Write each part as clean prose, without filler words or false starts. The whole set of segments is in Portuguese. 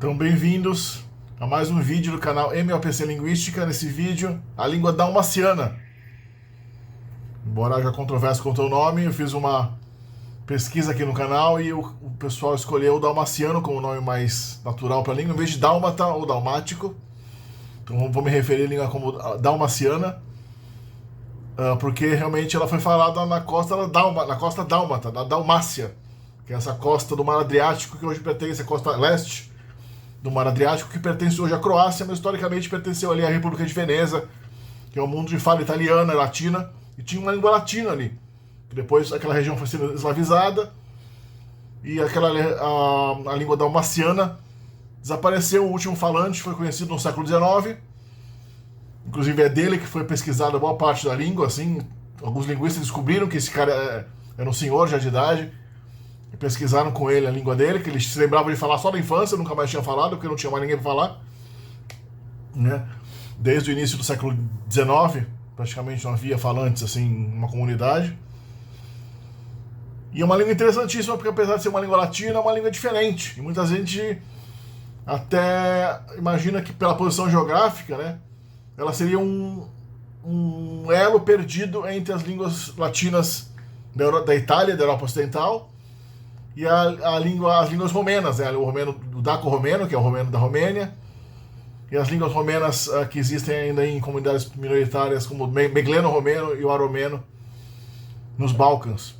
Então, bem-vindos a mais um vídeo do canal MLPC Linguística. Nesse vídeo, a língua dalmaciana. Embora haja controvérsia quanto ao nome, eu fiz uma pesquisa aqui no canal e o pessoal escolheu o dalmaciano como nome mais natural para a língua, em vez de dálmata ou dalmático. Então, vou me referir à língua como dalmaciana, porque realmente ela foi falada na costa dálmata, da Dalmácia, que é essa costa do Mar Adriático que hoje pertence à costa leste do Mar Adriático, que pertence hoje à Croácia, mas historicamente pertenceu ali à República de Veneza, que é um mundo de fala italiana e latina, e tinha uma língua latina ali. Depois aquela região foi sendo eslavizada e a língua dalmaciana desapareceu. O último falante foi conhecido no século XIX, inclusive é dele que foi pesquisada boa parte da língua. Assim, alguns linguistas descobriram que esse cara era um senhor já de idade, e pesquisaram com ele a língua dele, que ele se lembrava de falar só da infância, nunca mais tinha falado, porque não tinha mais ninguém para falar, né? Desde o início do século XIX, praticamente não havia falantes assim numa comunidade. E é uma língua interessantíssima, porque apesar de ser uma língua latina, é uma língua diferente. E muita gente até imagina que pela posição geográfica, né, ela seria um elo perdido entre as línguas latinas da Itália, da Europa Ocidental, e as línguas romenas, né, o daco-romeno, que é o romeno da Romênia, e as línguas romenas que existem ainda em comunidades minoritárias, como o megleno-romeno e o aromeno, nos Balcãs.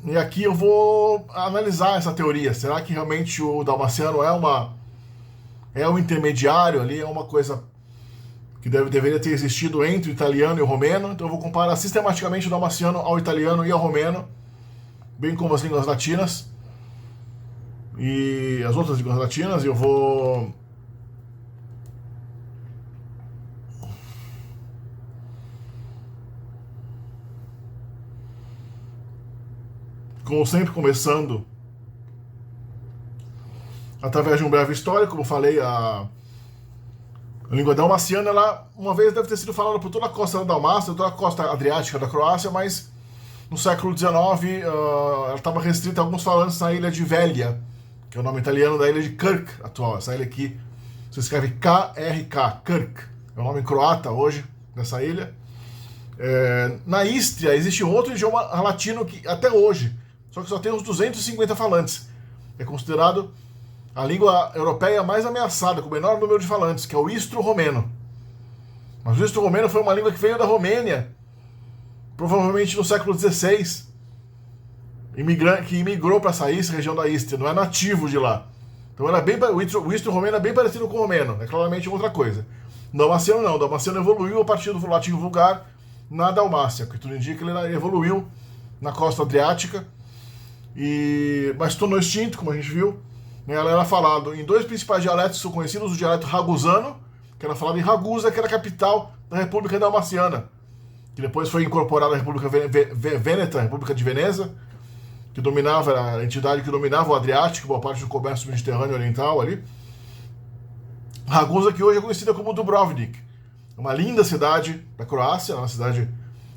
E aqui eu vou analisar essa teoria. Será que realmente o dalmaciano é um intermediário ali, é uma coisa que deveria ter existido entre o italiano e o romeno? Então eu vou comparar sistematicamente o dalmaciano ao italiano e ao romeno, bem como as línguas latinas e as outras línguas latinas. E eu vou como sempre, começando através de um breve histórico. Como falei, a língua dalmaciana, ela uma vez deve ter sido falada por toda a costa da Dalmácia, toda a costa adriática da Croácia, mas no século XIX ela estava restrita a alguns falantes na ilha de Velia, que é o nome italiano da ilha de Krk atual. Essa ilha aqui se escreve K-R-K, Krk. É o nome croata hoje dessa ilha. Na Istria existe um outro idioma latino que até hoje, só que só tem uns 250 falantes. É considerado a língua europeia mais ameaçada, com o menor número de falantes, que é o istro-romeno. Mas o istro-romeno foi uma língua que veio da Romênia, provavelmente no século XVI, que imigrou para essa região da Istria, não é nativo de lá. Então o istro-romeno é bem parecido com o romeno, é claramente outra coisa. O dalmaciano não, o dalmaciano evoluiu a partir do latim vulgar na Dalmácia, que tudo indica que ele evoluiu na costa adriática, mas tornou extinto, como a gente viu. Ela era falada em dois principais dialetos que são conhecidos: o dialeto ragusano, que era falado em Ragusa, que era a capital da República Dalmaciana, que depois foi incorporada à República Vêneta, a República de Veneza, que dominava a entidade que dominava o Adriático, boa parte do comércio mediterrâneo oriental ali. Ragusa, que hoje é conhecida como Dubrovnik, uma linda cidade da Croácia, uma cidade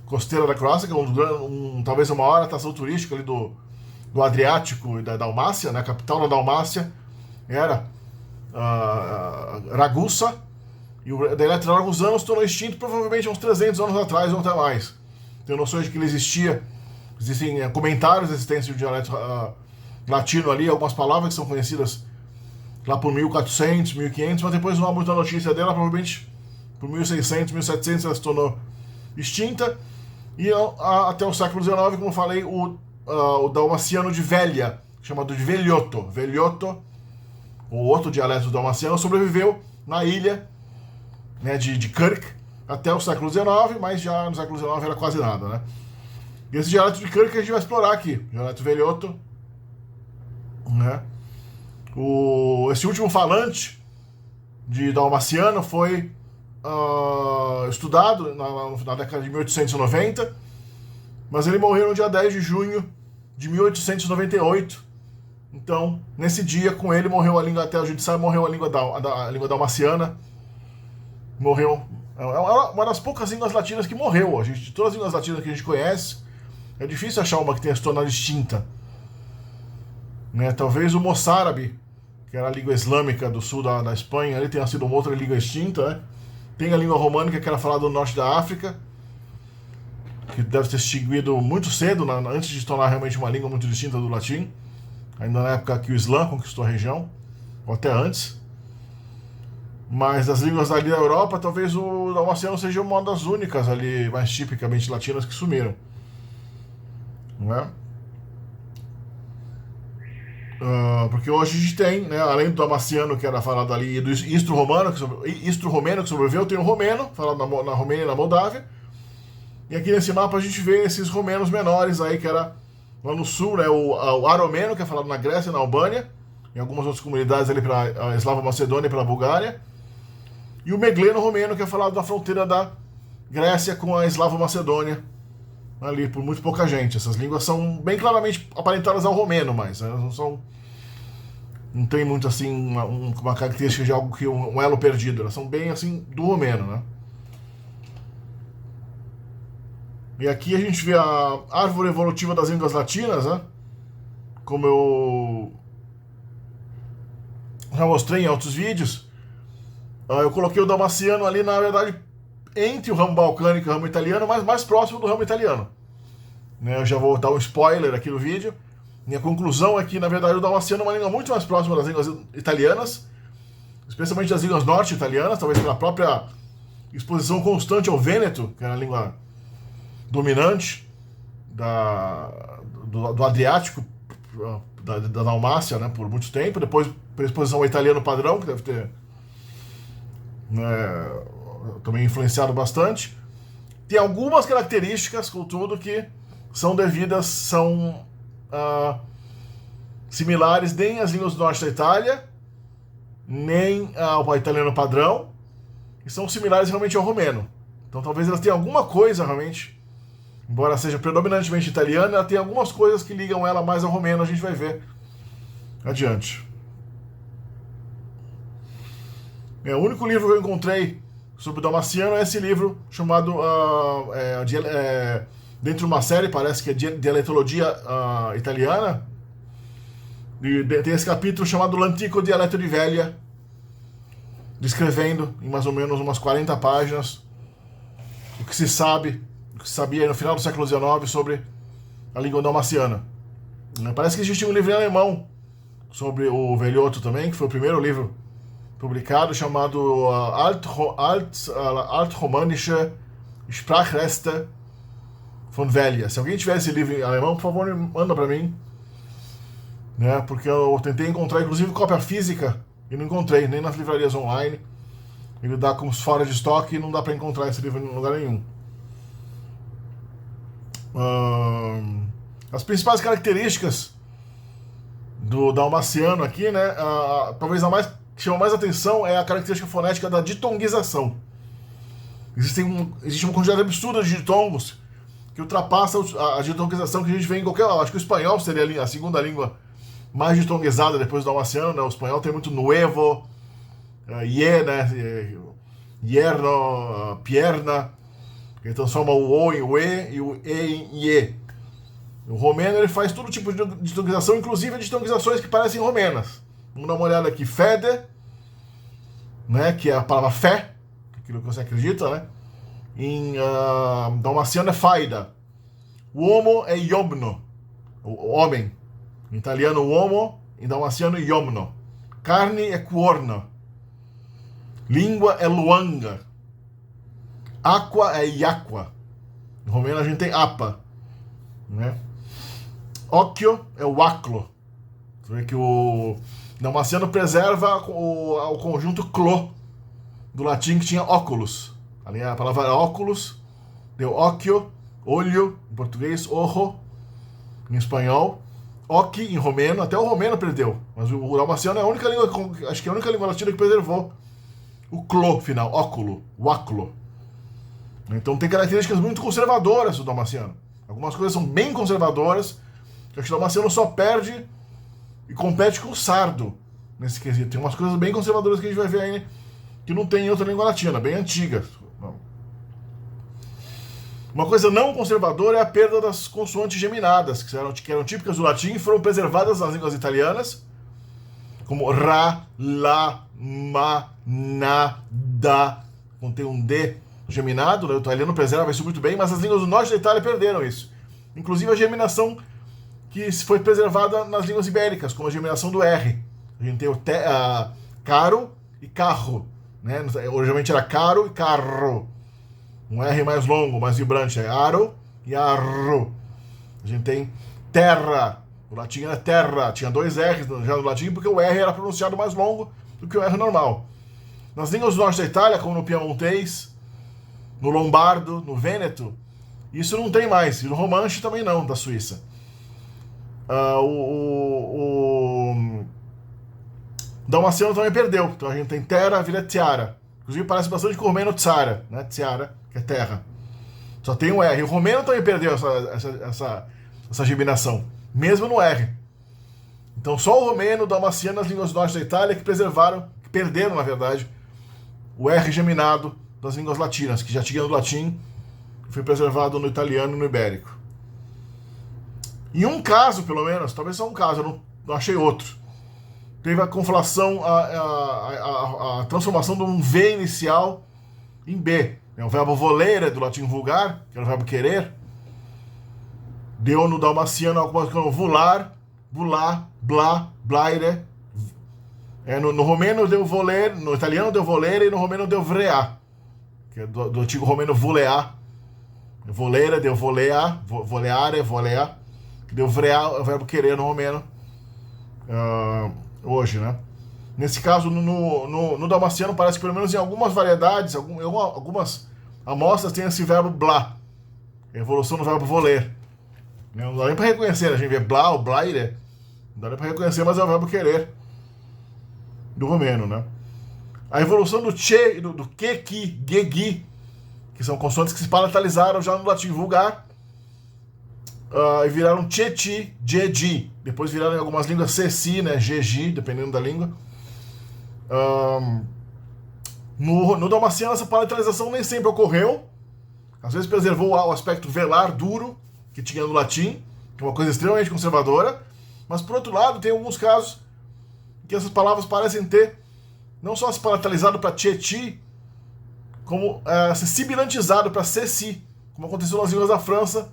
costeira da Croácia, que é talvez a maior atração turística ali do Adriático e da Dalmácia, né? A capital da Dalmácia era Ragusa, e o dialeto ragusano se tornou extinto provavelmente há uns 300 anos atrás ou até mais. Tenho noções de que ele existem comentários da existência do dialeto latino ali, algumas palavras que são conhecidas lá por 1400, 1500, mas depois não há muita notícia dela. Provavelmente por 1600, 1700 ela se tornou extinta, e até o século XIX, como eu falei, o dalmaciano de Velia, chamado de Velioto, o outro dialeto do dalmaciano, sobreviveu na ilha, né, de Krk até o século XIX, mas já no século XIX era quase nada, né? E esse dialeto de Krk a gente vai explorar aqui, o dialeto Velioto, né? Esse último falante de dalmaciano foi estudado na década de 1890, mas ele morreu no dia 10 de junho de 1898. Então, nesse dia, com ele morreu a língua, até a gente sabe, morreu a língua dalmaciana. Morreu. É uma das poucas línguas latinas que morreu. De todas as línguas latinas que a gente conhece, é difícil achar uma que tenha se tornado extinta. né? Talvez o moçárabe, que era a língua islâmica do sul da Espanha, ali tenha sido uma outra língua extinta, né? Tem a língua românica, que era falada no norte da África, que deve ter extinguido muito cedo, antes de se tornar realmente uma língua muito distinta do latim, ainda na época que o Islã conquistou a região, ou até antes. Mas das línguas ali da Europa, talvez o dalmaciano seja uma das únicas ali, mais tipicamente latinas, que sumiram. Não é? Porque hoje a gente tem, né, além do dalmaciano, que era falado ali, e do istro-romeno, que sobreviveu, tem o romeno, falado na Romênia e na Moldávia. E aqui nesse mapa a gente vê esses romenos menores aí, que era lá no sul, né, o aromeno, que é falado na Grécia e na Albânia, em algumas outras comunidades ali pela Eslava Macedônia e pela Bulgária. E o megleno romeno, que é falado na fronteira da Grécia com a Eslava Macedônia, ali por muito pouca gente. Essas línguas são bem claramente aparentadas ao romeno, mas elas não são... Não tem muito assim uma característica de algo que um elo perdido. Elas são bem assim do romeno, né? E aqui a gente vê a árvore evolutiva das línguas latinas, né? Como eu já mostrei em outros vídeos. Eu coloquei o dalmaciano ali, na verdade, entre o ramo balcânico e o ramo italiano, mas mais próximo do ramo italiano. Eu já vou dar um spoiler aqui no vídeo. Minha conclusão é que, na verdade, o dalmaciano é uma língua muito mais próxima das línguas italianas, especialmente das línguas norte-italianas, talvez pela própria exposição constante ao vêneto, que era a língua dominante do Adriático, da Dalmácia, né, por muito tempo. Depois, pela exposição ao italiano padrão, que deve ter também influenciado bastante. Tem algumas características, contudo, que são similares nem às línguas do norte da Itália, nem ao italiano padrão, e são similares realmente ao romeno. Então talvez elas tenham alguma coisa realmente, embora seja predominantemente italiana, ela tem algumas coisas que ligam ela mais ao romeno, a gente vai ver adiante. O único livro que eu encontrei sobre o dalmaciano é esse livro chamado, dentro de uma série, parece que é Dialetologia Italiana, e tem esse capítulo chamado L'Antico Dialetto di Velia, descrevendo em mais ou menos umas 40 páginas o que se sabia no final do século XIX sobre a língua dalmaciana. Parece que existia um livro em alemão sobre o velhoto também, que foi o primeiro livro publicado, chamado Altromanische Sprachreste von Velia. Se alguém tiver esse livro em alemão, por favor, manda para mim, né? Porque eu tentei encontrar, inclusive, cópia física e não encontrei, nem nas livrarias online. Ele dá como fora de estoque e não dá para encontrar esse livro em lugar nenhum. As principais características do dalmaciano aqui, né? Talvez a que chama mais atenção é a característica fonética da ditongização. Existe uma quantidade absurda de ditongos que ultrapassa a ditongização que a gente vê em qualquer... Acho que o espanhol seria a segunda língua mais ditongizada depois do dalmaciano, né? O espanhol tem muito nuevo, ye, né? Yerno, pierna, que transforma o o em o e o e em ye. O romeno ele faz todo tipo de ditongização, inclusive ditongizações que parecem romenas. Vamos dar uma olhada aqui. Fede, né, que é a palavra fé, aquilo que você acredita, né? Em dalmaciano é faida. Uomo é iomno, o homem. Em italiano, uomo, em dalmaciano, iomno. Carne é cuorno. Língua é luanga. Aqua é iacqua. Em romeno a gente tem apa, né? Occhio é o aclo. Você vê que o dalmaciano preserva o conjunto clo do latim, que tinha óculos. Ali a palavra era óculos, deu occhio, olho, em português, ojo, em espanhol, occhi em romeno, até o romeno perdeu, mas o dalmaciano é a única língua, acho que é a única língua latina que preservou o clo final, óculo, o aclo. Então tem características muito conservadoras do dalmaciano. Algumas coisas são bem conservadoras, que acho que o dalmaciano só perde e compete com o sardo nesse quesito. Tem umas coisas bem conservadoras que a gente vai ver aí, que não tem em outra língua latina, bem antiga. Uma coisa não conservadora é a perda das consoantes geminadas, que eram típicas do latim e foram preservadas nas línguas italianas, como ra, la, ma, na, da, contém um D geminado, né? O italiano preserva isso muito bem, mas as línguas do norte da Itália perderam isso. Inclusive a geminação que foi preservada nas línguas ibéricas, como a geminação do R. A gente tem o caro e carro, né? Originalmente era caro e carro. Um R mais longo, mais vibrante, é aro e arro. A gente tem terra. O latim era terra, tinha dois R's já no latim, porque o R era pronunciado mais longo do que o R normal. Nas línguas do norte da Itália, como no piemontês, no lombardo, no vêneto, isso não tem mais. E no romanche também não, da Suíça. O dalmaciano também perdeu. Então a gente tem terra, vira tiara. Inclusive parece bastante com o romeno tsara, né? Tiara, que é terra. Só tem um R. O romeno também perdeu essa geminação, mesmo no R. Então só o romeno, o dalmaciano, as línguas do norte da Itália que perderam, na verdade, o R geminado das línguas latinas, que já tinha no latim, foi preservado no italiano e no ibérico. Em um caso, pelo menos, talvez só um caso, eu não achei outro, teve a conflação, a transformação de um V inicial em B. O verbo volere, do latim vulgar, que era o verbo querer, deu no dalmaciano alguma coisa como vular, bular, blá, blaire. No romeno deu voler, no italiano deu volere e no romeno deu vrea, que é do antigo romeno volear. Volere deu volear, voleare, volear. Deu vrea, o verbo querer no romeno, hoje, né? Nesse caso, no dalmaciano, parece que pelo menos em algumas variedades, algumas amostras tem esse verbo blá, evolução do verbo voler. Não dá nem para reconhecer, a gente vê blá ou blaire, não dá nem para reconhecer, mas é o verbo querer do romeno, né? A evolução do che e do que, ki, ge, gi, que são consoantes que se palatalizaram já no latim vulgar, e viraram che, chi, je, ji. Depois viraram em algumas línguas se, si, né? Je, ji, dependendo da língua. No dalmaciano essa palatalização nem sempre ocorreu. Às vezes preservou o aspecto velar, duro, que tinha no latim, que é uma coisa extremamente conservadora. Mas, por outro lado, tem alguns casos que essas palavras parecem ter não só se palatalizado para che, chi, como se sibilantizado para se, si, como aconteceu nas línguas da França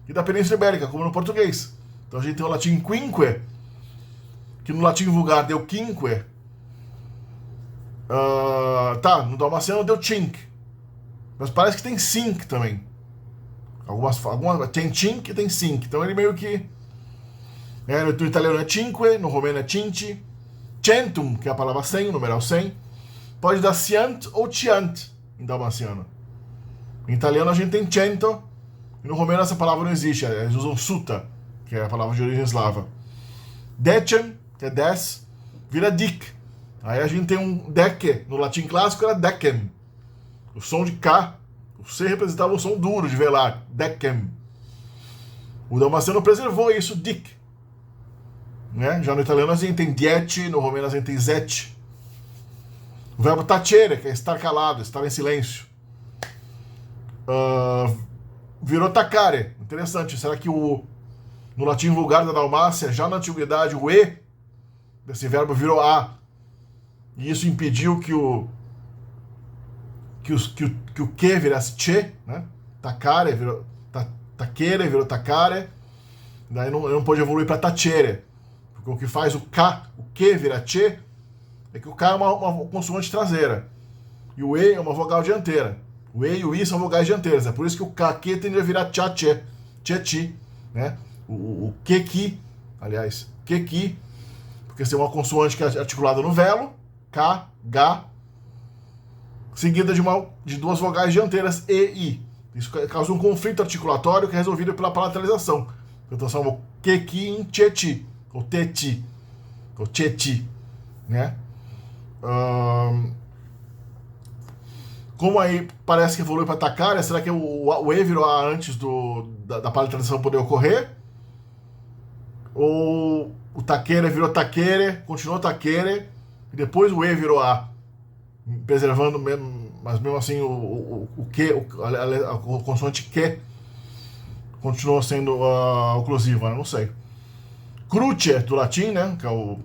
e da Península Ibérica, como no português. Então a gente tem o latim quinque, que no latim vulgar deu quinque. No dalmaciano deu chink. Mas parece que tem cinque também. Algumas tem chink e tem cinque. Então ele meio que... no italiano é cinque, no romeno é cinci. Centum, que é a palavra 100, o numeral 100. Pode dar ciant ou ciant em dalmaciano. Em italiano a gente tem cento, e no romeno essa palavra não existe. Eles usam suta, que é a palavra de origem eslava. Decem, que é 10, vira dic. Aí a gente tem um dece, no latim clássico era decem. O som de K, o C representava o som duro de velar, decem. O dalmaciano preservou isso, dic. Né? Já no italiano a gente tem dieci, no romeno a gente tem zet. O verbo tacere, que é estar calado, estar em silêncio, virou tacare. Interessante, será que no latim vulgar da Dalmácia, já na antiguidade, o E desse verbo virou A, e isso impediu que o que virasse che, né? Tacare virou taquere, virou tacare, daí não pôde evoluir para tacere, porque o que faz o que virar che é que o K é uma consoante traseira e o E é uma vogal dianteira. O E e o I são vogais dianteiras, é por isso que o K tende a virar tcha, che, che, chi, né? O que, ki, aliás, que, ki, porque tem uma consoante que é articulada no velo, K, G, seguida de duas vogais dianteiras, E, I. Isso causa um conflito articulatório que é resolvido pela palatalização. Eu transformo o que, ki em che, chi, ou te, ti, ou che, ti, né? Como aí parece que evolui para atacar, será que o E virou A antes da palatalização poder ocorrer? Ou o taquere virou taquere, continuou taquere, e depois o E virou A, preservando mesmo mas mesmo assim o que, a consoante que continua sendo oclusiva, né? Não sei. Cruce, do latim, né? Que é o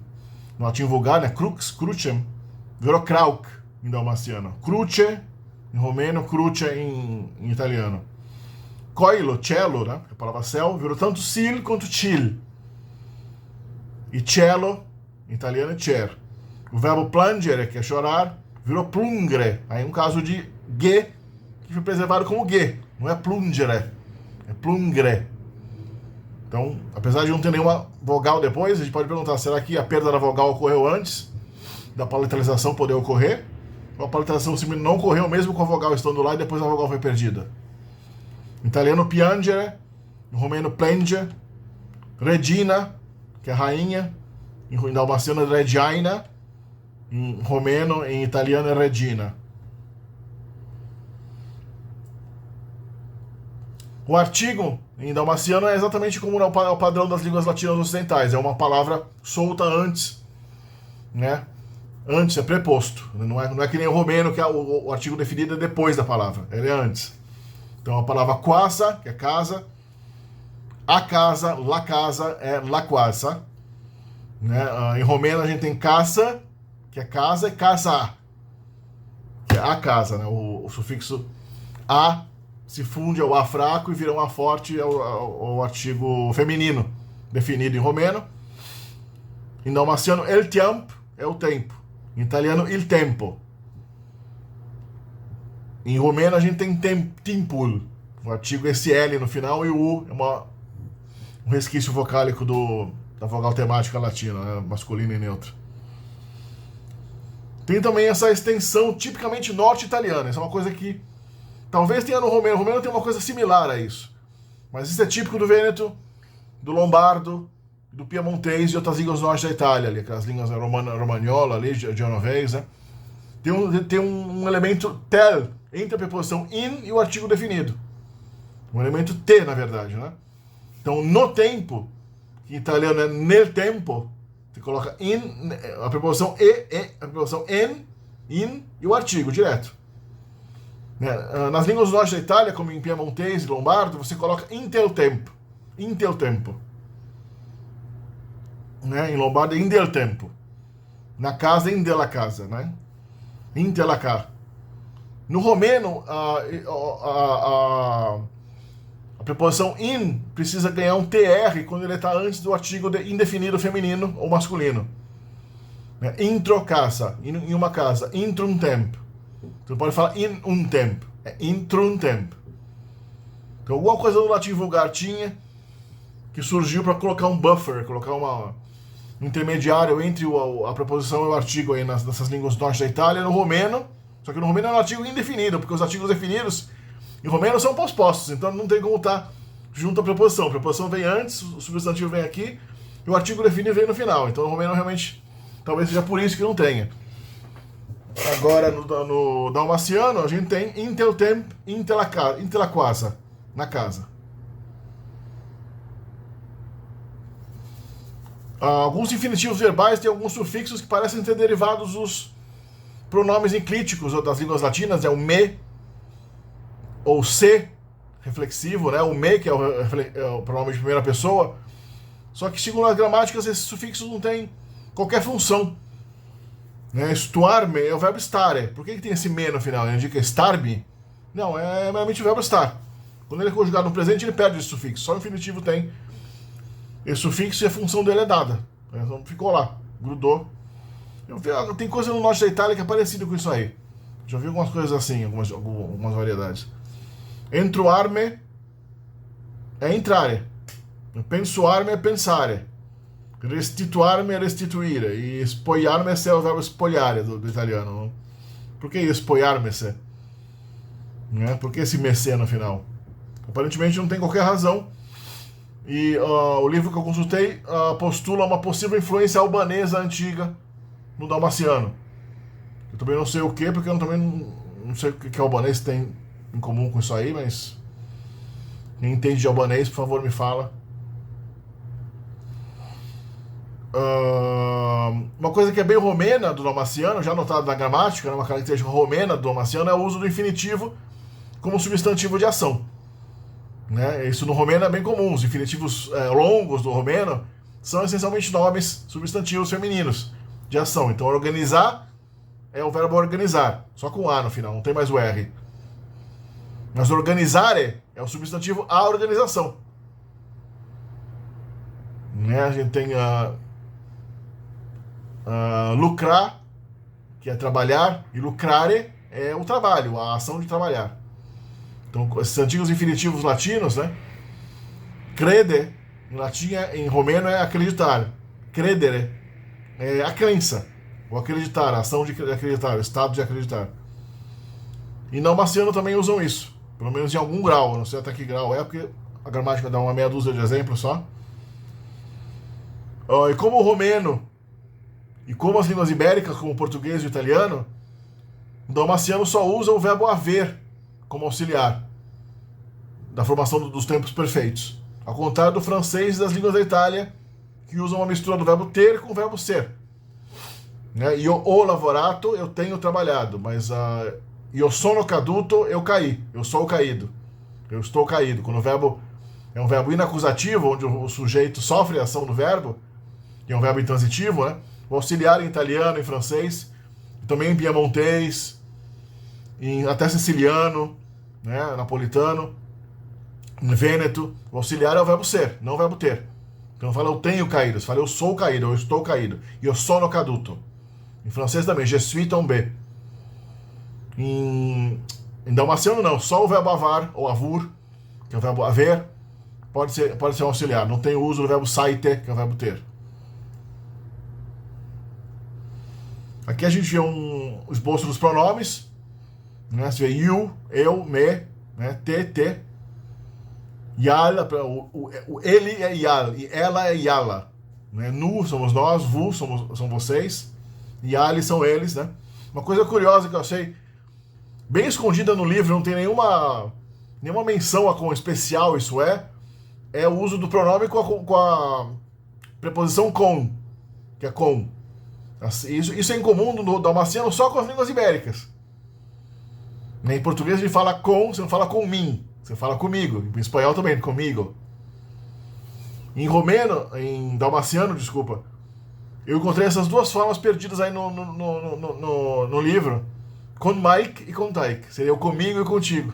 no latim vulgar, né? Crux, crucem, virou krauk em dalmaciano. Cruce em romeno, cruce em italiano. Coilo, cello, né? A palavra céu, virou tanto sil quanto cil. E cello, em italiano, é cer. O verbo plangere, que é chorar, virou plungere. Aí um caso de G, que foi preservado como G. Não é plungere, é plungere. Então, apesar de não ter nenhuma vogal depois, a gente pode perguntar, será que a perda da vogal ocorreu antes da palatalização poder ocorrer? Ou a palatalização simplesmente não ocorreu mesmo com a vogal estando lá e depois a vogal foi perdida? Em italiano, piangere. Em romeno, plenge. Regina, que é rainha. Em dalmaciano, regina. Em romeno, em italiano, é regina. O artigo em dalmaciano é exatamente como é o padrão das línguas latinas ocidentais. É uma palavra solta antes, né? Antes, é preposto. Não é que nem o romeno, que o artigo definido é depois da palavra. Ele é antes. Então a palavra quasa, que é casa. A casa, la casa, é la quasa. Né? Em romeno a gente tem casa, que é casa, e casa, que é a casa. Né? O sufixo a se funde ao A fraco e vira um A forte ao artigo feminino, definido em romeno. Em dalmaciano, el tempo é o tempo. Em italiano, il tempo. Em romeno, a gente tem timpul, o artigo SL no final, e o U é um resquício vocálico da vogal temática latina, né? Masculino e neutro. Tem também essa extensão tipicamente norte-italiana. Isso é uma coisa que talvez tenha no romeno. O romeno tem uma coisa similar a isso. Mas isso é típico do Vêneto, do Lombardo, do Piemontês e outras línguas norte da Itália, ali, aquelas línguas romagnola, ali, genovese, né? Tem um elemento tel entre a preposição in e o artigo definido. Um elemento te, na verdade, né? Então, no tempo, que em italiano é nel tempo, você coloca in, a preposição a preposição in e o artigo direto. Nas línguas do norte da Itália, como em piemontês e lombardo, você coloca in tel tempo. In tel tempo. Né? Em lombardo é in del tempo. Na casa é in della casa, né? In della casa. No romeno, a preposição in precisa ganhar um TR quando ele está antes do artigo de indefinido feminino ou masculino. Intro casa, em uma casa. Intrum tempo. Você não pode falar in un tempo. É intrum tempo. Então, alguma coisa no latim vulgar tinha que surgiu para colocar um buffer, colocar um intermediário entre a preposição e o artigo aí nessas línguas do norte da Itália. No romeno, só que no romeno é um artigo indefinido, porque os artigos definidos em romeno são pospostos, então não tem como estar junto à preposição. A preposição vem antes, o substantivo vem aqui, e o artigo definido vem no final. Então no romeno realmente, talvez seja por isso que não tenha. Agora no dalmaciano a gente tem intel temp, intela quasa, na casa. Alguns infinitivos verbais têm alguns sufixos que parecem ter derivados dos pronomes enclíticos das línguas latinas, é o me ou se reflexivo, né? O me, que é o pronome de primeira pessoa. Só que, segundo as gramáticas, esses sufixos não têm qualquer função. Né? Stuarme é o verbo stare. Por que tem esse me no final? Ele indica estar-me? Não, é meramente o verbo estar. Quando ele é conjugado no presente, ele perde esse sufixo. Só o infinitivo tem esse sufixo e a função dele é dada. Então ficou lá, grudou. Tem coisa no norte da Itália que é parecido com isso aí. Já vi algumas coisas assim, algumas variedades. Entruarme é entrare. Pensuarme é pensare. Restituarme é restituire. E spogliarme-se é o verbo spogliare do italiano. Por que spogliarme-se? Né? Por que esse messe no final? Aparentemente não tem qualquer razão. E o livro que eu consultei postula uma possível influência albanesa antiga no dalmaciano. Eu também não sei o que, porque eu também não sei o que o albanês tem em comum com isso aí, mas quem entende de albanês, por favor, me fala. Uma coisa que é bem romena do dalmaciano, já notado na gramática, né, uma característica romena do dalmaciano, é o uso do infinitivo como substantivo de ação. Né? Isso no romeno é bem comum. Os infinitivos longos do romeno são essencialmente nomes substantivos femininos de ação. Então, organizar é o verbo organizar, só com A no final, não tem mais o R. Mas organizare é o substantivo a organização. Né? A gente tem lucrar, que é trabalhar, e lucrare é o trabalho, a ação de trabalhar. Então, esses antigos infinitivos latinos, né? Crede, em latim, em romeno, é acreditar. Credere é a crença, o acreditar, a ação de acreditar, o estado de acreditar. E dalmaciano também usam isso, pelo menos em algum grau, não sei até que grau é, porque a gramática dá uma meia dúzia de exemplos só. E como o romeno, e como as línguas ibéricas, como o português e o italiano, o dalmaciano só usa o verbo haver como auxiliar da formação dos tempos perfeitos. Ao contrário do francês e das línguas da Itália, que usam uma mistura do verbo ter com o verbo ser. Né? Io ho lavorato, eu tenho trabalhado, mas io sono caduto, eu caí, eu sou caído, eu estou caído. Quando o verbo é um verbo inacusativo, onde o sujeito sofre a ação do verbo, que é um verbo intransitivo, né? O auxiliar em italiano, em francês, também em piemontês, até siciliano, né? Napolitano, em vêneto, o auxiliar é o verbo ser, não o verbo ter. Então não fala eu tenho caído, você fala eu sou caído, eu estou caído. E eu sono caduto. Em francês também, je suis tombé. Em dalmaciano não, só o verbo avar ou avur, que é o verbo haver, pode ser um auxiliar. Não tem o uso do verbo saite, que é o verbo ter. Aqui a gente vê um esboço dos pronomes. Né? Você vê you, eu, me, né? Te. Yal, o ele é yal, e ela é yala. Né? Nu somos nós, vu são vocês, yali são eles. Né? Uma coisa curiosa que eu achei, bem escondida no livro, não tem nenhuma menção a quão especial isso é o uso do pronome com a preposição com, que é com. Isso é incomum no dalmaciano só com as línguas ibéricas. Em português a gente fala com, você não fala com mim, você fala comigo. Em espanhol também, comigo. Em romeno, em dalmaciano, desculpa, eu encontrei essas duas formas perdidas aí no livro. Com Mike e com Taik. Seria o comigo e contigo.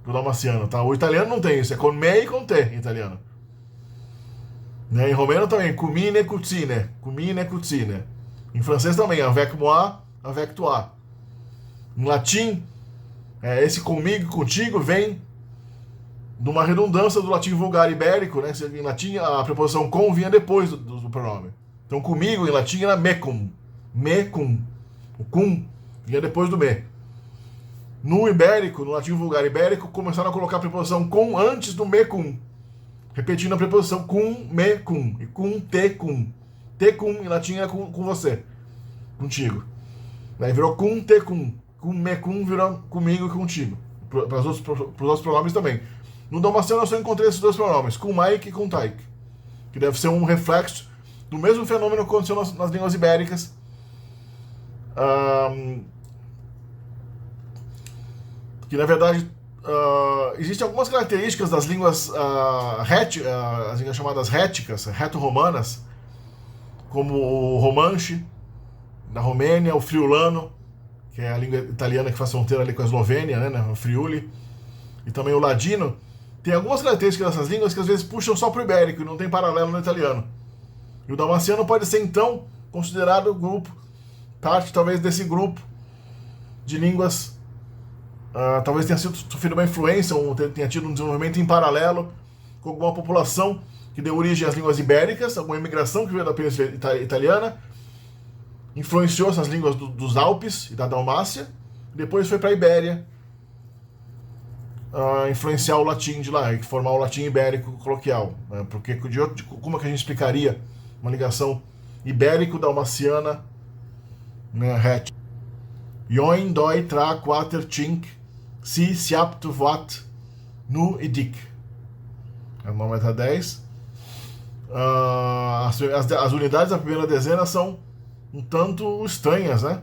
Do dalmaciano, tá? O italiano não tem isso, é con me e con te em italiano. Né? Em romeno também, cumine cucine. Cumine cucine. Em francês também, avec moi, avec toi. Em latim, esse comigo e contigo vem de uma redundância do latim vulgar ibérico, né? Em latim, a preposição com vinha depois do pronome. Então, comigo, em latim, era mecum. Mecum. O cum vinha depois do me. No ibérico, no latim vulgar ibérico, começaram a colocar a preposição com antes do mecum. Repetindo a preposição cum, me, cum. E cum, te, cum. Te, cum, em latim, era com você. Contigo. Daí virou cum, te, cum. Cum, me, cum, virou comigo e contigo. Para os outros pronomes também. No dalmaciano eu só encontrei esses dois pronomes, com Mike e com Taik, que deve ser um reflexo do mesmo fenômeno que aconteceu nas línguas ibéricas. Que na verdade existem algumas características das línguas as línguas chamadas réticas, reto-romanas, como o romanche da Romênia, o friulano, que é a língua italiana que faz fronteira ali com a Eslovênia, né, o friuli, e também o ladino. Tem algumas características dessas línguas que às vezes puxam só para o ibérico e não tem paralelo no italiano. E o dalmaciano pode ser então considerado parte talvez desse grupo de línguas, talvez tenha sofrido uma influência ou tenha tido um desenvolvimento em paralelo com alguma população que deu origem às línguas ibéricas, alguma imigração que veio da Península Italiana, influenciou essas línguas dos Alpes e da Dalmácia, depois foi para a Ibéria, influenciar o latim de lá, e formar o latim ibérico coloquial. Né? Porque como é que a gente explicaria uma ligação ibérico-dalmaciana, né? Join, doi, tra, quater, chink, si, siap, tuvat, nu e dik. É o nome da 10. As unidades da primeira dezena são um tanto estranhas, né?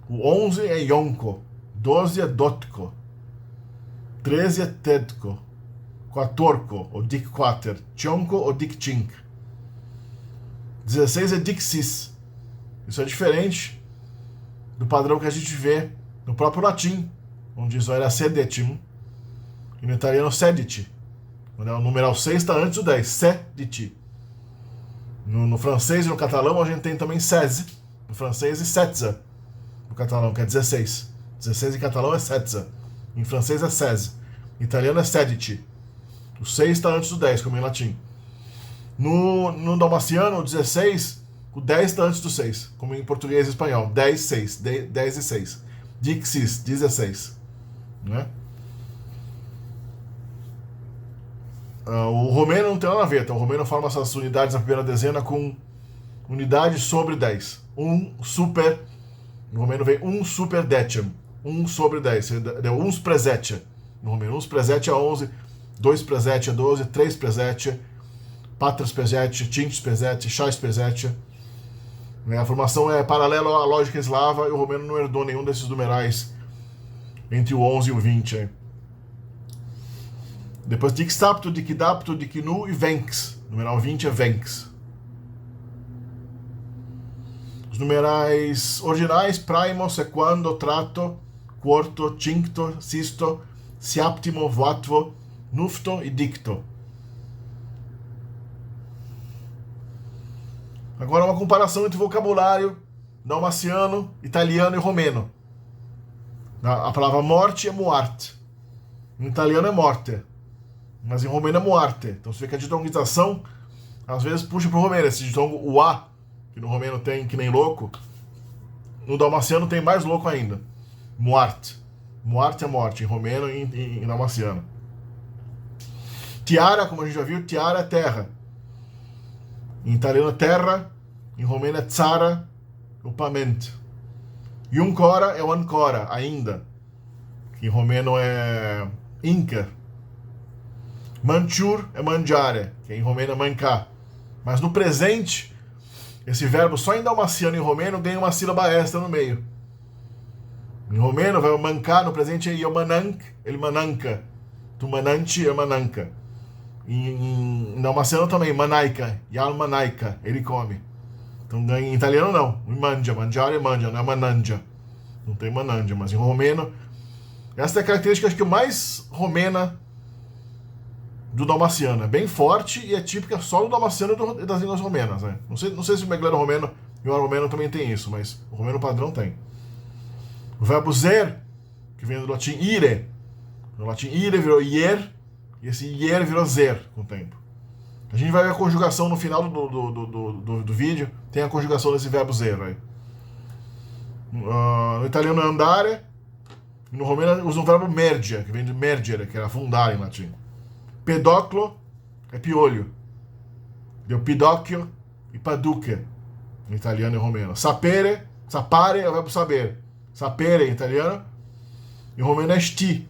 O 11 é Yonko, 12 é Dotko, 13 é Tedko, 14 ou Dikquater, Chonko ou Dikchink, 16 é Dixis. Isso é diferente do padrão que a gente vê no próprio latim, onde isso era sedetim, e no italiano sediti. O numeral 6 está antes do 10, sediti. No francês e no catalão a gente tem também 16, no francês, e setza, no catalão, que é 16. 16 em catalão é setza, em francês é 16, em italiano é sediti. O 6 está antes do 10, como em latim. No dalmaciano, o 16, o 10 está antes do 6, como em português e espanhol. 10, 6, 10 e 6. Dixis, 16. Né? O romeno não tem nada a ver, então o romeno forma essas unidades na primeira dezena com unidade sobre 10. No romeno vem super decim, 1 sobre 10, deu uns presete. No romeno, uns presete é 11, 2 presete é 12, 3 presete, 4 presete, 5 presete, 6 presete. A formação é paralela à lógica eslava e o romeno não herdou nenhum desses numerais entre o 11 e o 20. Depois Dixapto, Dikdapto, Diknu e Venx. O numeral 20 é Venx. Os numerais ordinais, primo, sequando, trato, quarto, cincto, sisto, septimo, vuatvo, nufto e dicto. Agora uma comparação entre vocabulário dalmaciano, italiano e romeno. A palavra morte é muarte. Em italiano é morte. Mas em romeno é muarte. Então você vê que a ditongização às vezes puxa para o romeno. Esse ditongo, o A, que no romeno tem que nem louco, no dalmaciano tem mais louco ainda. Muarte. Muarte é morte, em romeno e em dalmaciano. Tiara, como a gente já viu, tiara é terra. Em italiano é terra, em romeno é tsara, o pamento. Yuncora é o ancora, ainda. Que em romeno é inca. Manciur é mangiare, que em romeno é mancar. Mas no presente, esse verbo só em dalmaciano e em romeno ganha uma sílaba extra no meio. Em romeno vai o mancar, no presente é yomanank, ele mananca. Tu mananti é mananca. Em dalmaciano também, manaica, yal manaica, ele come. Então em italiano não, mangia, mangiare é mangia, não é manangia. Não tem manangia, mas em romeno, essa é a característica acho que mais romena do dalmaciano. É bem forte e é típica só do dalmaciano e das línguas romenas. Né? Não sei se o megleno romeno e o romeno também tem isso, mas o romeno padrão tem. O verbo zer, que vem do latim ire, no latim ire virou ier, e esse ier virou zer com o tempo. A gente vai ver a conjugação no final do vídeo, tem a conjugação desse verbo zer. Aí. No italiano é andare, e no romeno usa o verbo mergia, que vem de mergere, que era fundar em latim. Pedoclo é piolho. Deu pidocchio e paduche, em italiano e romeno. Sapere é o verbo saber. Sapere em italiano, em romeno é sti,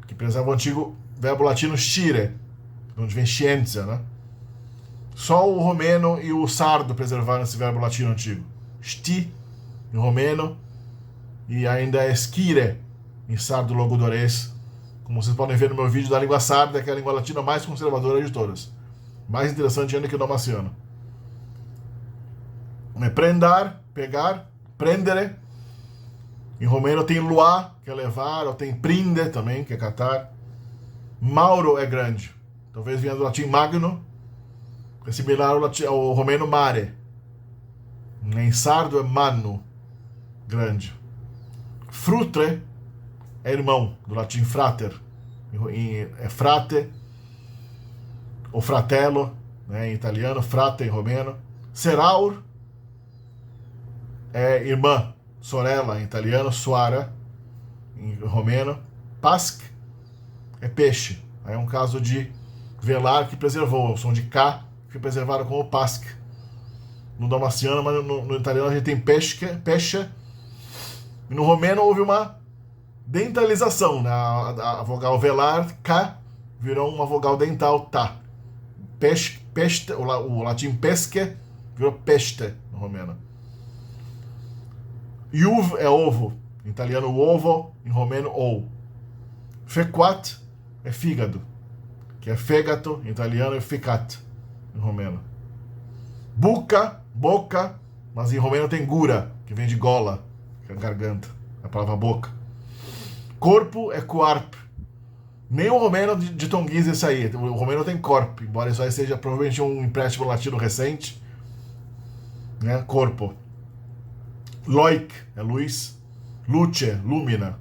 que preserva o antigo verbo latino scire, onde vem scienza, né? Só o romeno e o sardo preservaram esse verbo latino antigo. Sti, em romeno, e ainda é scire, em sardo logudorês, como vocês podem ver no meu vídeo da língua sarda, que é a língua latina mais conservadora de todas. Mais interessante ainda que o dalmaciano. Prendar, pegar, prendere. Em romeno tem luá, que é levar, ou tem prinde também, que é catar. Mauro é grande. Talvez venha do latim magno, que é similar ao romeno mare. Em sardo é manu, grande. Frutre é irmão, do latim frater. É frate, ou fratello, né, em italiano, frate em romeno. Seraur é irmã, sorella em italiano, suara em romeno. Pasc é peixe. Aí é um caso de velar que preservou, o som de K que preservaram como pasc. No dalmaciano, mas no italiano a gente tem pesce. E no romeno houve uma dentalização, né? A vogal velar, K, virou uma vogal dental, tá. Peste, o latim pesce virou peste no romeno. Juv é ovo, em italiano ovo, em romeno ou. Fequat é fígado, que é fegato, em italiano é fecat, em romeno. Buca, boca, mas em romeno tem gura, que vem de gola, que é garganta, a palavra boca. Corpo é quarp. Nem o romeno de Tonguese esse aí. O romeno tem corpo, embora isso aí seja provavelmente um empréstimo latino recente. Né? Corpo. Loic é luz. Luce, lúmina.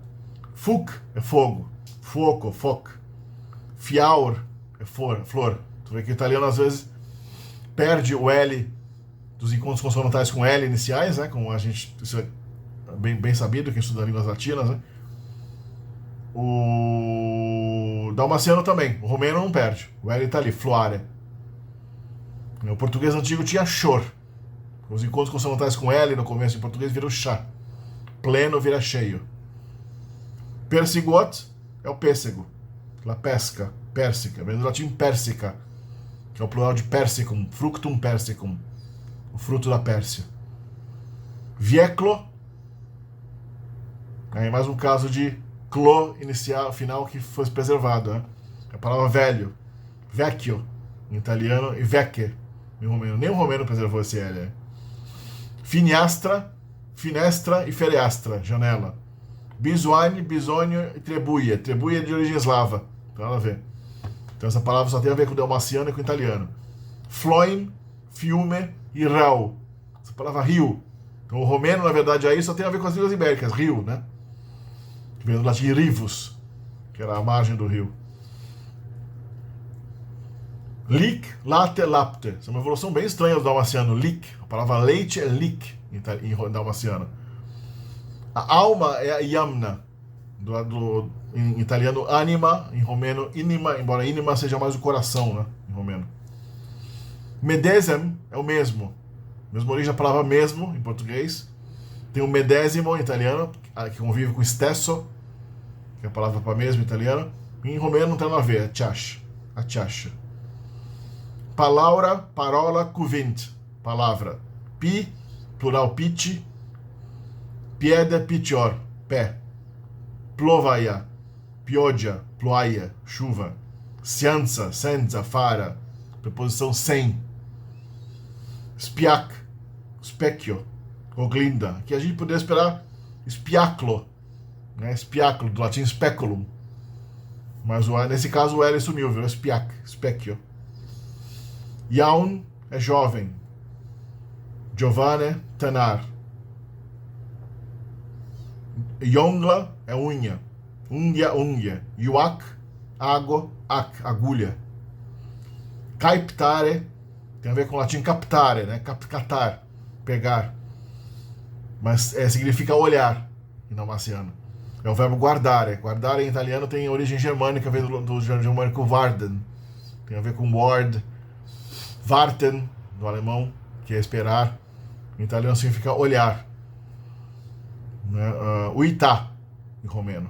Fuc é fogo. Fuoco, foc. Fiaur é flor. Tu vê que o italiano às vezes perde o L dos encontros consonantais com L iniciais, né? Como a gente, isso é bem sabido, quem estuda línguas latinas, né? O dalmaciano também. O romeno não perde. O L tá ali, floare. O português antigo tinha chor. Os encontros consonantais com L no começo em português viram chá. Pleno vira cheio. Persigot é o pêssego. La pesca, pérsica. Vem do latim persica, que é o plural de persicum, fructum persicum, o fruto da Pérsia. Vieclo, aí mais um caso de clo inicial, final que foi preservado, né? A palavra velho, vecchio em italiano e vecche em romeno. Nem o romeno preservou esse L. Né? Finiastra, finestra e fereastra, janela. Bisuane, bisônio e trebuia. Trebuia é de origem eslava, não tem nada a ver. Então essa palavra só tem a ver com o dalmaciano e com o italiano. Floim, fiume e rau. Essa palavra rio. Então o romeno, na verdade, aí só tem a ver com as línguas ibéricas, rio, né? Que vem do latim rivus, que era a margem do rio. Lic, late, lapte. Essa é uma evolução bem estranha do dalmaciano. Lic. A palavra leite é lic em dalmaciano. A alma é a yamna. Em italiano, anima. Em romeno, inima. Embora inima seja mais o coração, né? Em romeno. Medesem é o mesmo. Mesma origem da palavra mesmo, em português. Tem o medesimo em italiano, que convive com stesso, que é a palavra para mesmo em italiano. E em romeno não tem nada a ver, é chash. A chacha. Palavra, parola, cuvint. Palavra. Pi, plural piti. Piede, pitior. Pé. Plovaia. Pioggia, ploaia. Chuva. Scienza, senza, fara. Preposição sem. Spiac. Specchio. Oglinda. Aqui a gente poderia esperar spiaclo. Né? Spiaclo, do latim speculum. Mas nesse caso o L sumiu, viu? Spiac. Specchio. Jaun é jovem. Giovane, tenar. Jongla é unha. Unghia. Yuak, água, agulha. Caiptare tem a ver com o latim captare, né? Catar, pegar. Mas significa olhar em dalmaciano. É o verbo guardare. Guardare em italiano tem origem germânica, vem do germânico warden. Tem a ver com ward. Warten, do alemão, que é esperar. Em italiano significa olhar. Uitá, em romeno.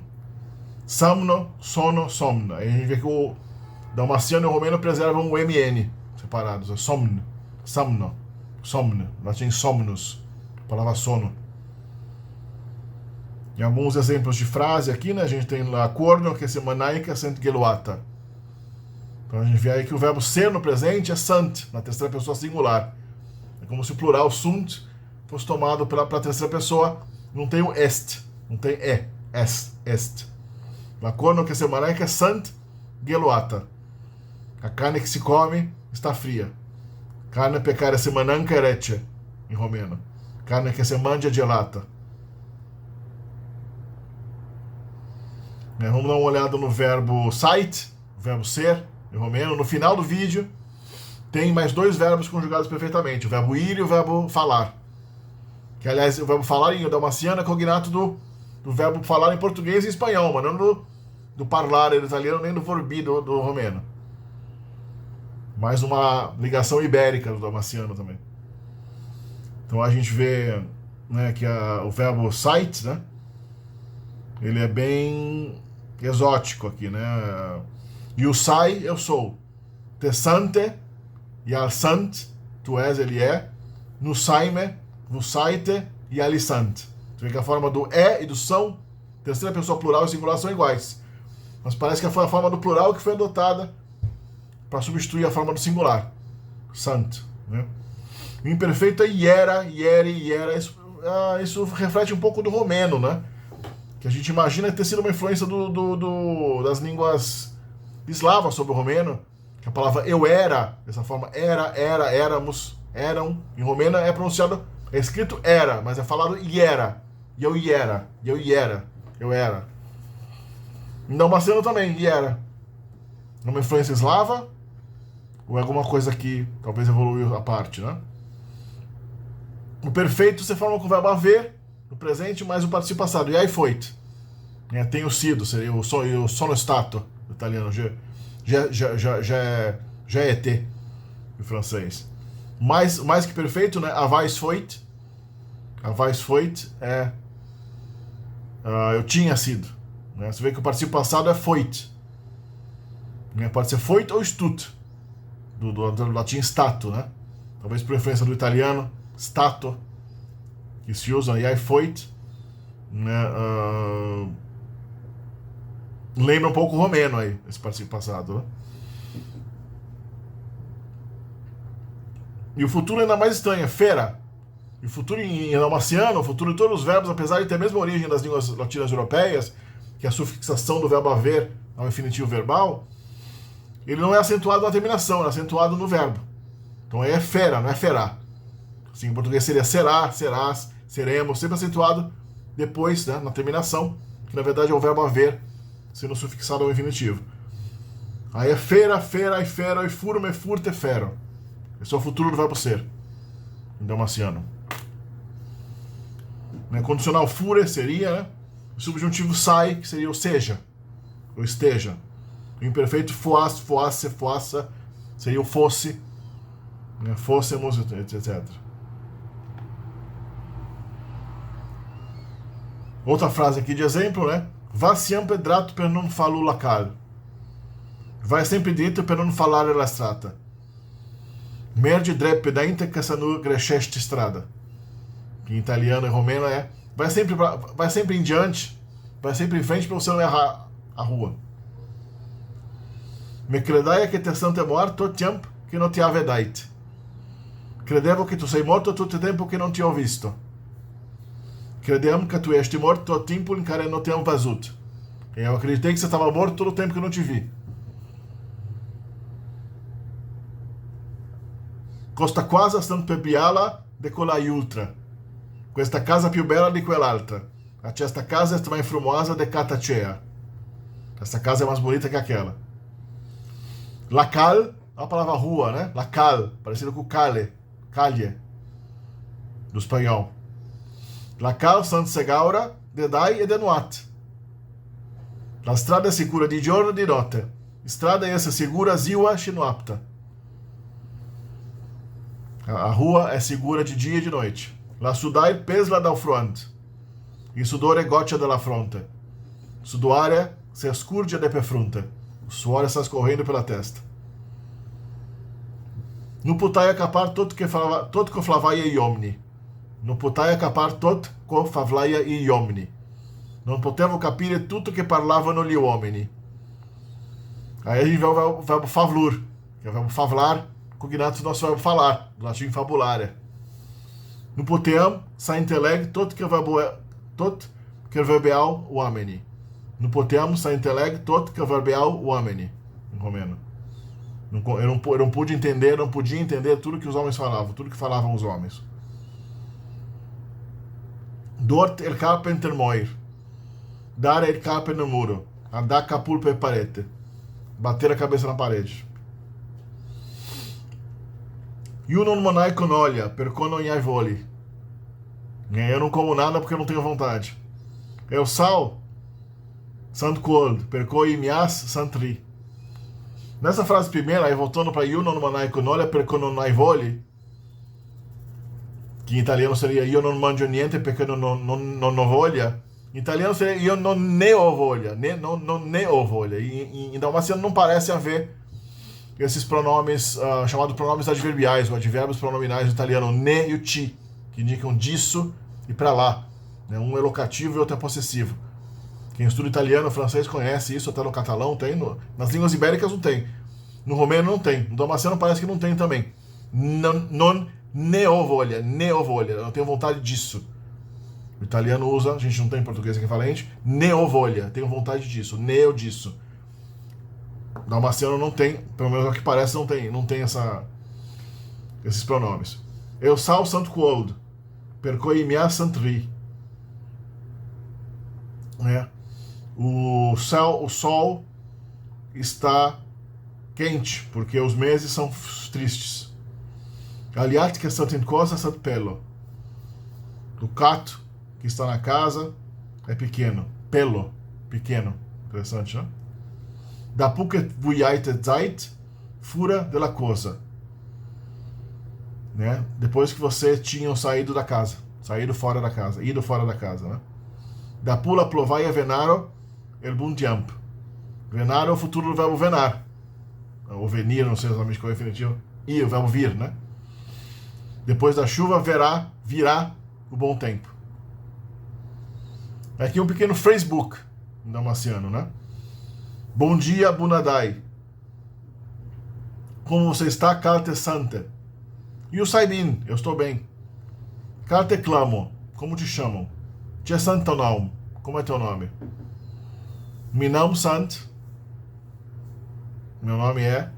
Samno, sono, somna. Aí a gente vê que o dalmaciano e o romeno preservam o MN separados. É somno, samno, somno. Latim somnus, a palavra sono. E alguns exemplos de frase aqui, né? A gente tem lá corno, que é semanaica, sent geluata. Então a gente vê aí que o verbo ser no presente é sant, na terceira pessoa singular. É como se o plural sunt fosse tomado para a terceira pessoa. Não tem o est, não tem est. La corno que semanaica é sant geluata. A carne que se come está fria. Carne pecare semananca erecce, em romeno. Carne que se mangia gelata. Vamos dar uma olhada no verbo sait, o verbo ser, em romeno. No final do vídeo tem mais dois verbos conjugados perfeitamente, o verbo ir e o verbo falar. Que, aliás, o verbo falar em dalmaciano é cognato do verbo falar em português e espanhol, mas não do parlare do italiano nem do vorbi do romeno. Mais uma ligação ibérica do dalmaciano também. Então a gente vê, né, que o verbo sait, né, ele é bem exótico aqui, né? E o sai, eu sou. Te sante, e al sant, tu és, ele é. No saime, vos saite, e alisant. Você vê que a forma do é e do são, terceira pessoa plural e singular, são iguais. Mas parece que foi a forma do plural que foi adotada para substituir a forma do singular. Sant. Né? O imperfeito é iera, iere, iera. Isso reflete um pouco do romeno, né? Que a gente imagina ter sido uma influência das línguas eslavas sobre o romeno. Que a palavra eu era, dessa forma, era, éramos, eram. Em romeno é pronunciado, é escrito era, mas é falado iera. Eu iera, eu iera, eu era. Em dalmaciano também, iera. Uma influência eslava ou é alguma coisa que talvez evoluiu à parte, né? O perfeito você forma com o verbo haver, no presente, mais o participio passado. E aí foi. Tenho sido, seria o sono stato, no italiano. Já é te, em francês. Mais que perfeito, né? Avais soit. Avais soit é eu tinha sido. Né? Você vê que o participio passado é soit. Pode ser soit ou stut. Do latim stato, né? Talvez por influência do italiano, stato, que se usa, e aí soit, né? Lembra um pouco o romeno aí, esse participio passado, né? E o futuro ainda mais estranho, é fera. E o futuro em dalmaciano, o futuro de todos os verbos, apesar de ter a mesma origem das línguas latinas europeias, que é a sufixação do verbo haver ao infinitivo verbal, ele não é acentuado na terminação, é acentuado no verbo. Então aí é fera, não é ferá. Assim, em português seria será, serás, seremos, sempre acentuado depois, né, na terminação, que na verdade é o verbo haver sendo sufixado ao infinitivo. Aí é fera, fera, e fera, e furme, furte, fero. Esse é o futuro do verbo ser, em dalmaciano. Condicional fure seria, né, o subjuntivo sai, que seria o seja, ou esteja. O imperfeito foasse, foasse, foassa, seria o fosse, né, fôssemos, etc. Outra frase aqui de exemplo, né? Va sempre dratto per non farlo la cal. Vai sempre dito per non falare la strada. Merge dreppe da inte che sanu gresceste strada. Que em italiano e romeno é vai sempre em diante, vai sempre em frente para você não errar a rua. Me credaia che te sante morto tempo che non ti avedait. Credevo che tu sei morto tutto il tempo che non ti ho visto. Credevo que tu este morto todo o tempo em que não te vazut. Eu acreditei que você estava morto todo o tempo que eu não te vi. Costa quasi stanno per piala de colai ultra. Questa casa più bella di quell'altra. Esta casa é mais frumosa de catacea. Essa casa é mais bonita que aquela. La cal é uma palavra rua, né? La cal, parecido com calle, calle, do espanhol. La cal sant segaura de dai e de noite. La strada è sicura di giorno e di notte. Strada essa segura ziua shinoapta. A rua é segura de dia e de noite. La sudai pesla dal front. Il sudore goccia dalla fronte. Sudoare se scurge de pe frunte. O suor está escorrendo pela testa. No putai capar tot que flavaia e omni. No putai capar tot co favlaia e omni. Non potevo capire tutto che parlavano gli uomini. Aí a gente vê o verbo favlur, que é o verbo favlar, cognato do nosso verbo falar, do latim fabulare. No poteam sa inteleg tot que verbeal uomini. No poteam sa inteleg tot que verbeal uomini. Em romeno. Eu não pude entender, não podia entender tudo que os homens falavam, tudo que falavam os homens. Dort el carpenter moir. Dare il capo no muro. Andar capul per parete. Bater a cabeça na parede. Io non manai con olha, perché non hai voli. Eu não como nada porque eu não tenho vontade. Eu sal, sant cold, perché mi has santri. Nessa frase primeira, aí voltando para io non manai con olha, perché non hai voli, que em italiano seria io non mangio niente perché non ho voglia. Em italiano seria io non ne ho voglia, non ne ho voglia. Em dalmaciano não parece haver esses pronomes chamados pronomes adverbiais, ou advérbios pronominais do italiano ne e o ti, que indicam disso e para lá. né? Um é locativo e outro é possessivo. Quem estuda italiano, francês conhece isso, até no catalão tem. Nas línguas ibéricas não tem. No romeno não tem. No damasceno parece que não tem também. Non ne ho voglia, ne ho voglia. Eu não tenho vontade disso. O italiano usa, a gente não tem português equivalente, ne ho voglia, tenho vontade disso, neo disso. O damasceno não tem, pelo menos ao que parece, não tem esses pronomes. Eu sal sant quod, percoi mia sant ri. Né? O sol está quente, porque os meses são tristes. Aliat que sant in cosa sant pelo. O cato que está na casa é pequeno. Pelo, pequeno. Interessante, né? Da puket vuiaite zeit, fura de la cosa. Né? Depois que você tinha saído da casa. Saído fora da casa. Ido fora da casa, né? Da pula plovaia venaro, el bun tempo. Venaro é o futuro do verbo venar. Ou venir, não sei exatamente qual é o definitivo. E o verbo vir, né? Depois da chuva virá o bom tempo. Aqui um pequeno phrasebook damasciano, né? Bom dia, Bunadai. Como você está, Carte Sante? E o Saibin, eu estou bem. Carte Clamo, como te chamam? Tia Santonaum, como é teu nome? Minam Sant, meu nome é.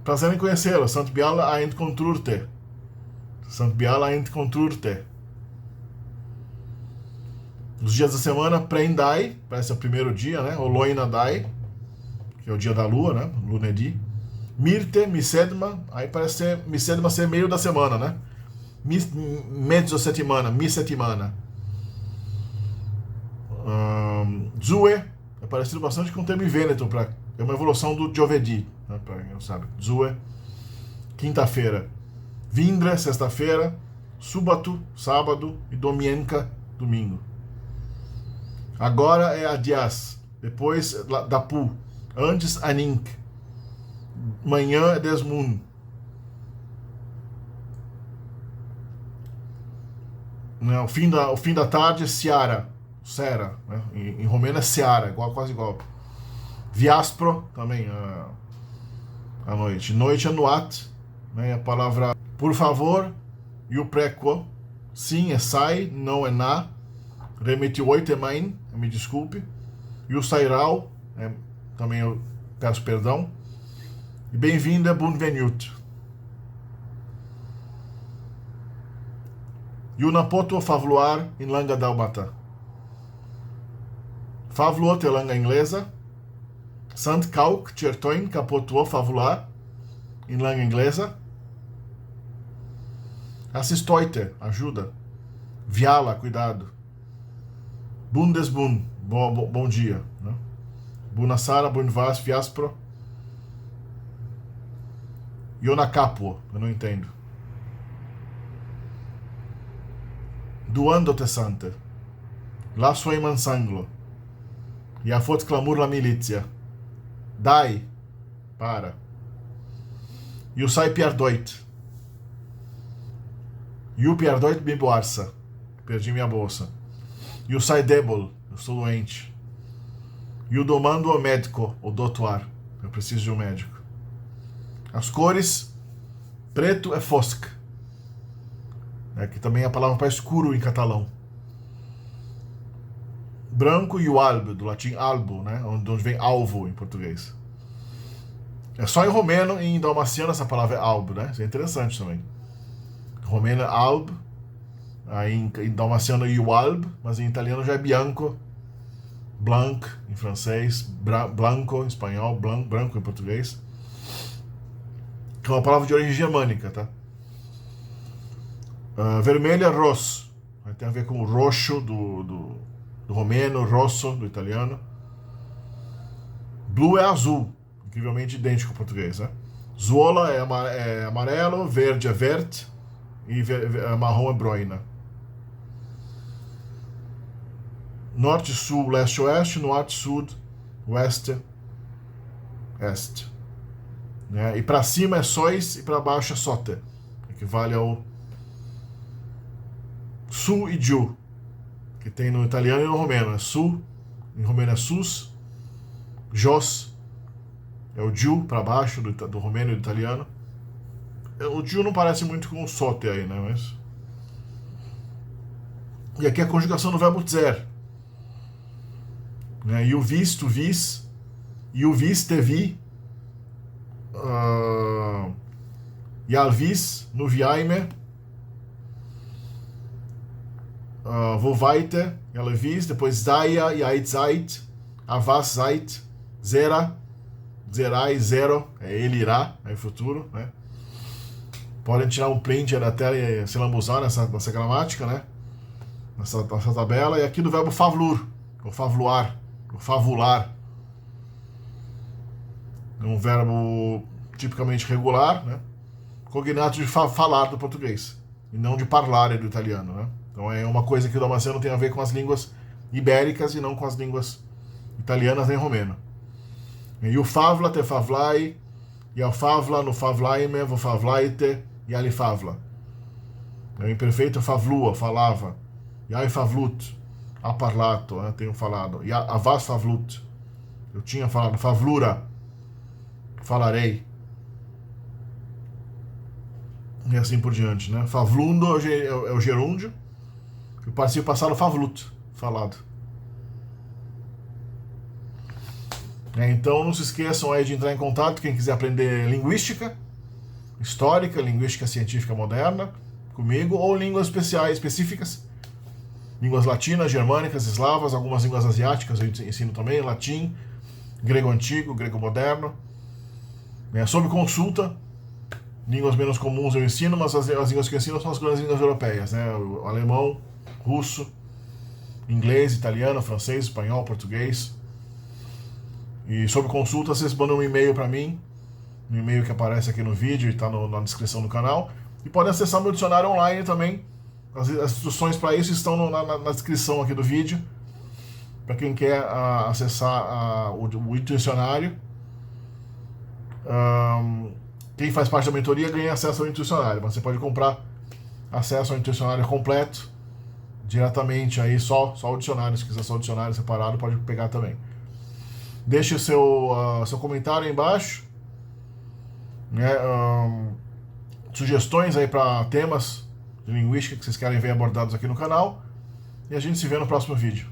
Prazer em conhecê-lo, Sant Biala a encontrur-te. Sant Biala a encontrur-te. Os dias da semana, Prendai, parece o primeiro dia, né? Oloinadai, que é o dia da lua, né? Lunedi. Mirte, Misedma, aí parece ser Misedma ser meio da semana, né? Mezzo settimana, mi-settimana. Zue, é parecido bastante com o termo Veneto, é uma evolução do Giovedì, né? Para quem não sabe. Zue, quinta-feira. Vindre, sexta-feira. Subato, sábado. E Domienka, domingo. Agora é Adias, depois Dapu, antes Anink, manhã é Desmun. O fim da tarde é Seara, Sera, né? Em romeno é Seara, quase igual. Viaspro, também à noite. Noite é Nuat, né? A palavra por favor, e o preco, sim é sai, não é na. Remeti oitemain, me desculpe. E o Sairal, também eu peço perdão. E bem-vindo é Bunvenut. E o Napoto Favluar em Langa Dalmata. Favluot é langa inglesa. Sant Kauk, Certoin, Capotuo Favluar em langa inglesa. Assistoite, ajuda. Viala, cuidado. Bundesbun, bom dia. Né? Bunasara, Bunvas, Fiaspro. Ionacapo, eu não entendo. Duando te sante. La sua mansanglo. E a foto clamor la milícia. Dai, para. E o sai pierdoit. E o pierdoit biboarsa. Perdi minha bolsa. E o sai debol, eu sou doente. E o domando ao médico, o doutor, eu preciso de um médico. As cores, preto é fosc, que também é a palavra para escuro em catalão. Branco e o albo, do latim albo, né? Onde vem alvo em português. É só em romeno e em dalmaciano essa palavra é albo, né? Isso é interessante também. Em romeno é albo. Aí em dalmaciano é Ualb, mas em italiano já é bianco, blanc em francês, blanco em espanhol, branco em português. Que é uma palavra de origem germânica, tá? Vermelho é rosso, tem a ver com o roxo do romeno, rosso do italiano. Blue é azul, incrivelmente idêntico ao português, né? Zuola é amarelo, verde é vert e marrom é broina. Norte, sul, leste, oeste, norte, sul, oeste, este. Né? E para cima é sois e para baixo é sote. Equivale ao sul e giù. que tem no italiano e no romeno. É su, em romeno é sus, jos, é o giù para baixo do romeno e do italiano. O giù não parece muito com o sote aí, né? Mas... E aqui a conjugação do verbo ser. Né? E o vis, tu vis, e o vis, te vi, e al vis, no viaime, vovaite, e al vis, depois zaia, e ait zait, avas zait, zera, zerai, zero, é ele irá, é futuro, né? Podem tirar um print da tela e se lambuzar nessa gramática, né? Nessa tabela. E aqui do verbo favlur, ou favluar, ou favular. É um verbo tipicamente regular, né? Cognato de falar do português, e não de parlare do italiano, né? Então é uma coisa que o Damasceno tem a ver com as línguas ibéricas e não com as línguas italianas nem romeno. E o favla, te favlai, e ao favla, no favlaime, vo favlaite, e ali favla. O imperfeito favlua, falava. E ai favlut, ha parlato, né? Tenho falado. E avas favlut, eu tinha falado. Favlura, falarei. E assim por diante, né? Favlundo é o gerúndio. E o participio passado, favlut, falado. Então não se esqueçam aí de entrar em contato, quem quiser aprender linguística histórica, linguística científica moderna, comigo, ou línguas específicas, línguas latinas, germânicas, eslavas, algumas línguas asiáticas eu ensino também, latim, grego antigo, grego moderno, sob consulta. Línguas menos comuns eu ensino, mas as línguas que eu ensino são as grandes línguas europeias, né? O alemão, russo, inglês, italiano, francês, espanhol, português. E sob consulta vocês mandam um e-mail para mim, um e-mail que aparece aqui no vídeo e está na descrição do canal. E podem acessar meu dicionário online também. As instruções para isso estão na descrição aqui do vídeo. Para quem quer acessar o dicionário. Quem faz parte da mentoria ganha acesso ao dicionário. Mas você pode comprar acesso ao dicionário completo diretamente aí, só o dicionário. Se quiser só o dicionário separado, pode pegar também. Deixe o seu comentário aí embaixo, né? Sugestões aí para temas de linguística que vocês querem ver abordados aqui no canal. E a gente se vê no próximo vídeo.